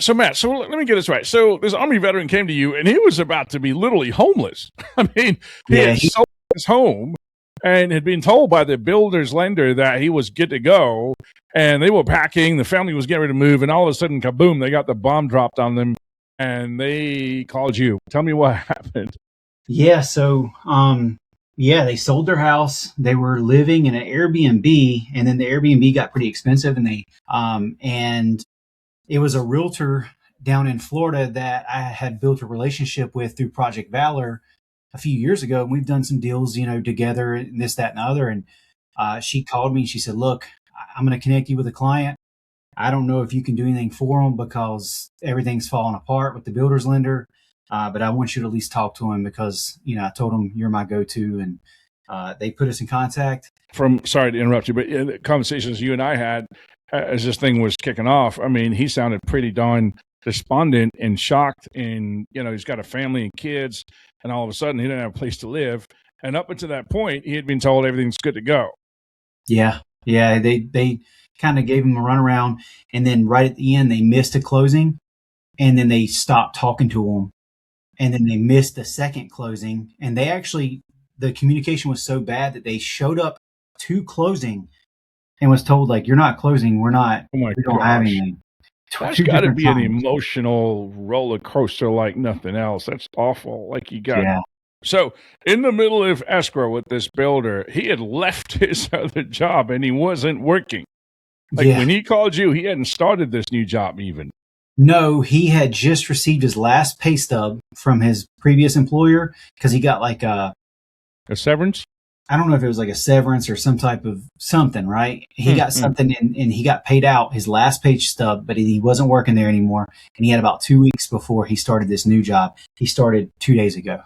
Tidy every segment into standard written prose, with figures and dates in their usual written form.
So Matt, so let me get this right. So this Army veteran came to you, and he was about to be literally homeless. I mean, he Yeah, had sold his home and had been told by the builder's lender that he was good to go, and they were packing. The family was getting ready to move, and all of a sudden, kaboom! They got the bomb dropped on them, and they called you. Tell me what happened. yeah. So, yeah, they sold their house. They were living in an Airbnb, and then the Airbnb got pretty expensive, and it was a realtor down in Florida that I had built a relationship with through Project Valor a few years ago, and we've done some deals, together, and this, that, and the other. And she called me and she said, "Look, I'm going to connect you with a client. I don't know if you can do anything for them because everything's falling apart with the builder's lender, but I want you to at least talk to him because I told him you're my go-to." And they put us in contact. Sorry to interrupt you, but in the conversations you and I had as this thing was kicking off, I mean, he sounded pretty darn despondent and shocked, and he's got a family and kids, and all of a sudden he didn't have a place to live. And up until that point, he had been told everything's good to go. Yeah. They kind of gave him a runaround, and then right at the end they missed a closing, and then they stopped talking to him, and then they missed the second closing, and the communication was so bad that they showed up to closing and was told, like, "You're not closing. We don't have anything." That's got to be an emotional roller coaster like nothing else. That's awful. Like you got. Yeah. So in the middle of escrow with this builder, he had left his other job and he wasn't working. Like when he called you, he hadn't started this new job even. No, he had just received his last pay stub from his previous employer because he got like a severance. I don't know if it was like a severance or some type of something, right? He got something and he got paid out his last pay stub, but he wasn't working there anymore. And he had about 2 weeks before he started this new job. He started 2 days ago.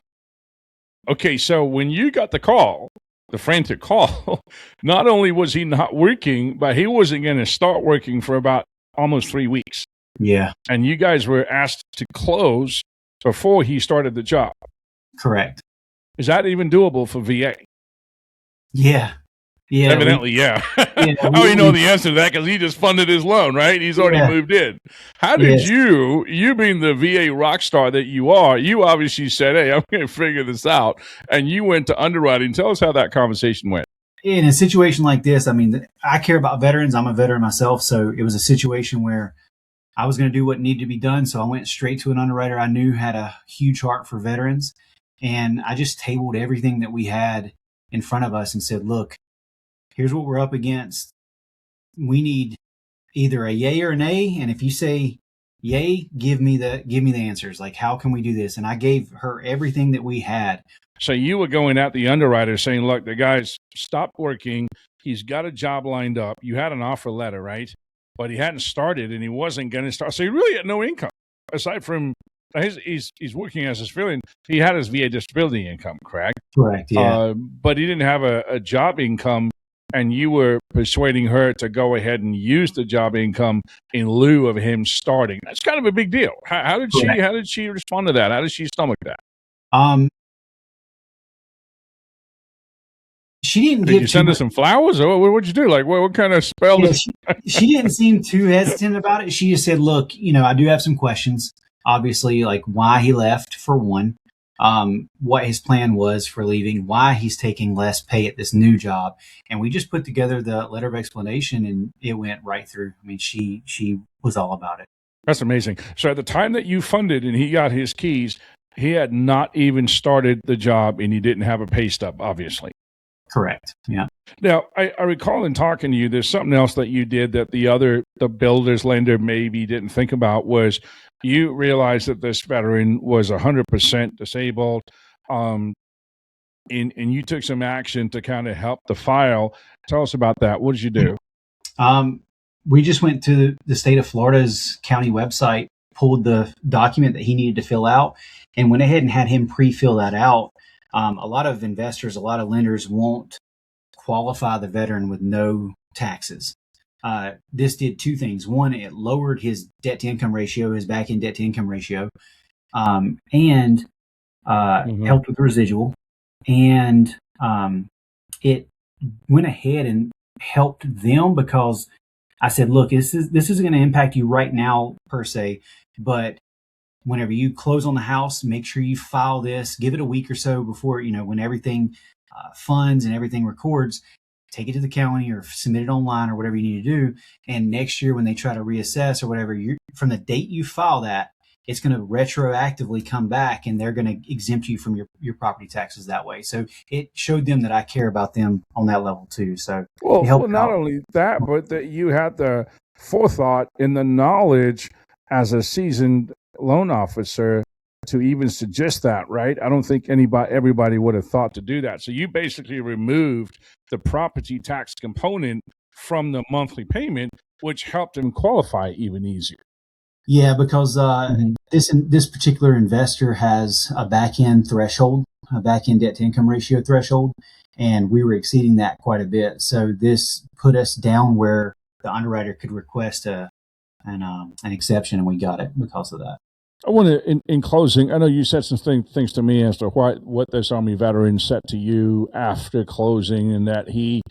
Okay, so when you got the call, the frantic call, not only was he not working, but he wasn't going to start working for about almost 3 weeks. Yeah. And you guys were asked to close before he started the job. Correct. Is that even doable for VA? Yeah. Evidently, yeah. I already know the answer to that because he just funded his loan, right? He's already moved in. How did you being the VA rock star that you are, you obviously said, "Hey, I'm going to figure this out," and you went to underwriting. Tell us how that conversation went. In a situation like this, I mean, I care about veterans. I'm a veteran myself, so it was a situation where I was going to do what needed to be done. So I went straight to an underwriter I knew had a huge heart for veterans, and I just tabled everything that we had in front of us and said, "Look, here's what we're up against. We need either a yay or an A. And if you say yay, give me the answers. Like, how can we do this?" And I gave her everything that we had. So you were going at the underwriter saying, "Look, the guy's stopped working. He's got a job lined up. You had an offer letter, right? But he hadn't started and he wasn't going to start. So he really had no income aside from he's working as a civilian. He had his VA disability income, correct? Correct, yeah. But he didn't have a job income, and you were persuading her to go ahead and use the job income in lieu of him starting. That's kind of a big deal. How did she respond to that? How did she stomach that? She didn't Did you send her some flowers, or what'd you do? Like, what kind of spell? She didn't seem too hesitant about it. She just said, "Look, I do have some questions. Obviously, like why he left for one, what his plan was for leaving, why he's taking less pay at this new job." And we just put together the letter of explanation, and it went right through. I mean, she was all about it. That's amazing. So at the time that you funded and he got his keys, he had not even started the job, and he didn't have a pay stub, obviously. Correct. Yeah. Now, I recall in talking to you, there's something else that you did that the builder's lender maybe didn't think about, was you realized that this veteran was 100% disabled, and you took some action to kind of help the file. Tell us about that. What did you do? We just went to the state of Florida's county website, pulled the document that he needed to fill out, and went ahead and had him pre-fill that out. A lot of investors, a lot of lenders won't qualify the veteran with no taxes. This did two things. One, it lowered his debt to income ratio, his back end debt to income ratio, and helped with the residual. And it went ahead and helped them because I said, look, this isn't going to impact you right now per se, but whenever you close on the house, make sure you file this. Give it a week or so before, when everything funds and everything records. Take it to the county or submit it online or whatever you need to do. And next year, when they try to reassess or whatever, from the date you file that, it's going to retroactively come back, and they're going to exempt you from your property taxes that way. So it showed them that I care about them on that level too. So well, not only that, but that you had the forethought and the knowledge as a seasoned loan officer to even suggest that, right? I don't think everybody would have thought to do that. So you basically removed the property tax component from the monthly payment, which helped them qualify even easier. Yeah, because this particular investor has a back-end threshold, a back-end debt-to-income ratio threshold, and we were exceeding that quite a bit. So this put us down where the underwriter could request an exception, and we got it because of that. I want to, in closing, I know you said some things to me as to what this Army veteran said to you after closing, and that he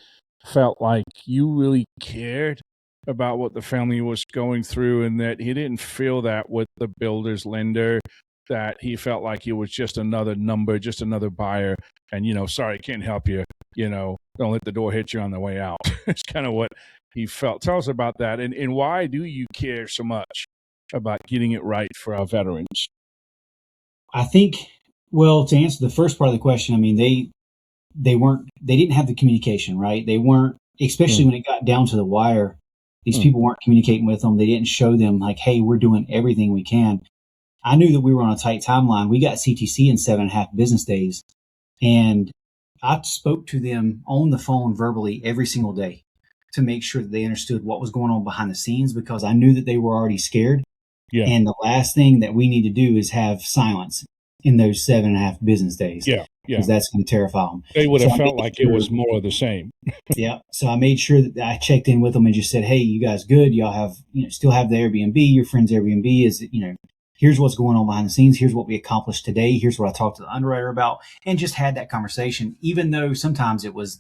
felt like you really cared about what the family was going through, and that he didn't feel that with the builder's lender, that he felt like he was just another number, just another buyer, and, sorry, can't help you, don't let the door hit you on the way out. It's kind of what he felt. Tell us about that, and why do you care so much about getting it right for our veterans? I think, well, to answer the first part of the question, I mean, they didn't have the communication, right? They weren't, especially when it got down to the wire, these people weren't communicating with them. They didn't show them like, hey, we're doing everything we can. I knew that we were on a tight timeline. We got CTC in 7.5 business days. And I spoke to them on the phone verbally every single day to make sure that they understood what was going on behind the scenes, because I knew that they were already scared. Yeah. And the last thing that we need to do is have silence in those 7.5 business days. Yeah. Because that's going to terrify them. They would have felt like it was more of the same. Yeah. So I made sure that I checked in with them and just said, hey, you guys good? Y'all have, still have the Airbnb. Your friend's Airbnb is, here's what's going on behind the scenes. Here's what we accomplished today. Here's what I talked to the underwriter about, and just had that conversation, even though sometimes it was,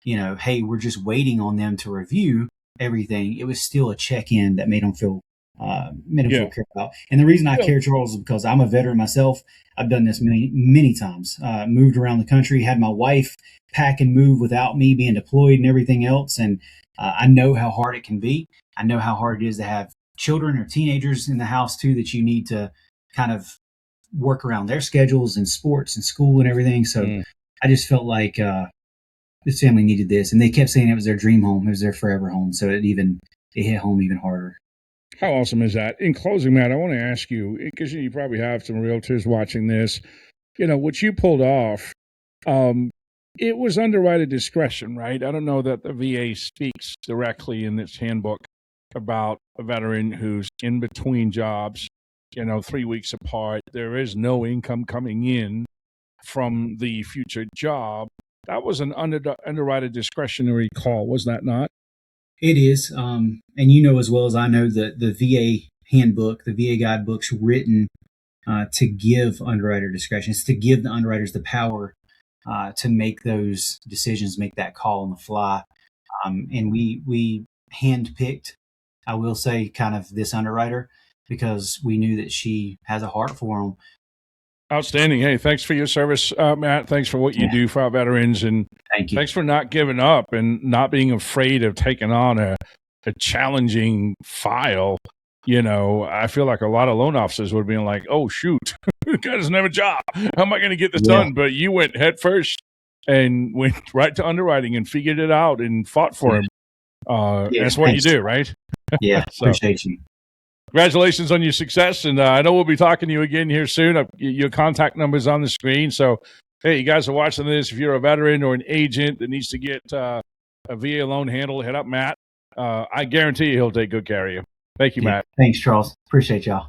hey, we're just waiting on them to review everything. It was still a check-in that made them feel feel cared about. And the reason I care, Charles, is because I'm a veteran myself. I've done this many times, moved around the country, had my wife pack and move without me being deployed and everything else. And I know how hard it can be. I know how hard it is to have children or teenagers in the house too, that you need to kind of work around their schedules and sports and school and everything. So I just felt like this family needed this. And they kept saying it was their dream home. It was their forever home. So it hit home even harder. How awesome is that? In closing, Matt, I want to ask you, because you probably have some realtors watching this, what you pulled off, it was underwriter discretion, right? I don't know that the VA speaks directly in its handbook about a veteran who's in between jobs, 3 weeks apart. There is no income coming in from the future job. That was an underwriter discretionary call, was that not? It is. And as well as I know that the VA handbook, the VA guidebook's written to give underwriter discretion. It's to give the underwriters the power to make those decisions, make that call on the fly. And we handpicked, I will say, kind of this underwriter because we knew that she has a heart for them. Outstanding. Hey, thanks for your service, Matt. Thanks for what you do for our veterans. And thank you. Thanks for not giving up and not being afraid of taking on a challenging file. I feel like a lot of loan officers would have been like, oh, shoot, the guy doesn't have a job. How am I going to get this done? But you went head first and went right to underwriting and figured it out and fought for him. That's what you do, right? Yeah, appreciate you. Congratulations on your success, and I know we'll be talking to you again here soon. Your contact number is on the screen, so hey, you guys are watching this. If you're a veteran or an agent that needs to get a VA loan handled, hit up Matt. I guarantee you he'll take good care of you. Thank you, Matt. Thanks, Charles. Appreciate y'all.